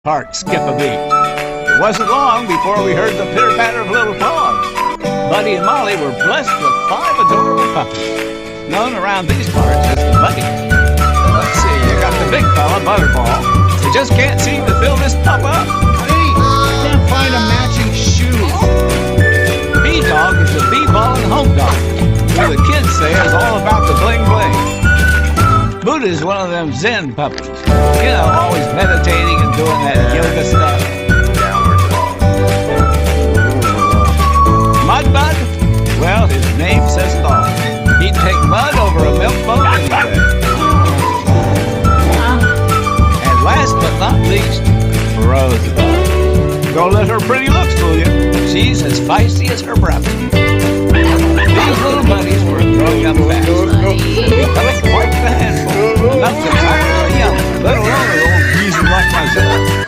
heart skip a beat. It wasn't long before we heard the pitter-patter of little paws. Buddy and Molly were blessed with 5 adorable puppies, known around these parts as the Buddies. Let's see, you got the big fella, Butterball. You just can't seem to fill this pup up. Hey, I can't find a matching shoe. B-Dog is the B-Ball and Home Dog, who the kids say is all about the bling-bling. Buddha is one of them Zen puppies. You know, always meditating and doing that yoga stuff. Mudbud? Well, his name says it all. He'd take mud over a milk boat any day. And last but not least, Rosebud. Don't let her pretty looks fool you. She's as feisty as her brother. These little buddies were growing up fast, becoming quite the handful. Enough to tire a young, let alone an old geezer like myself.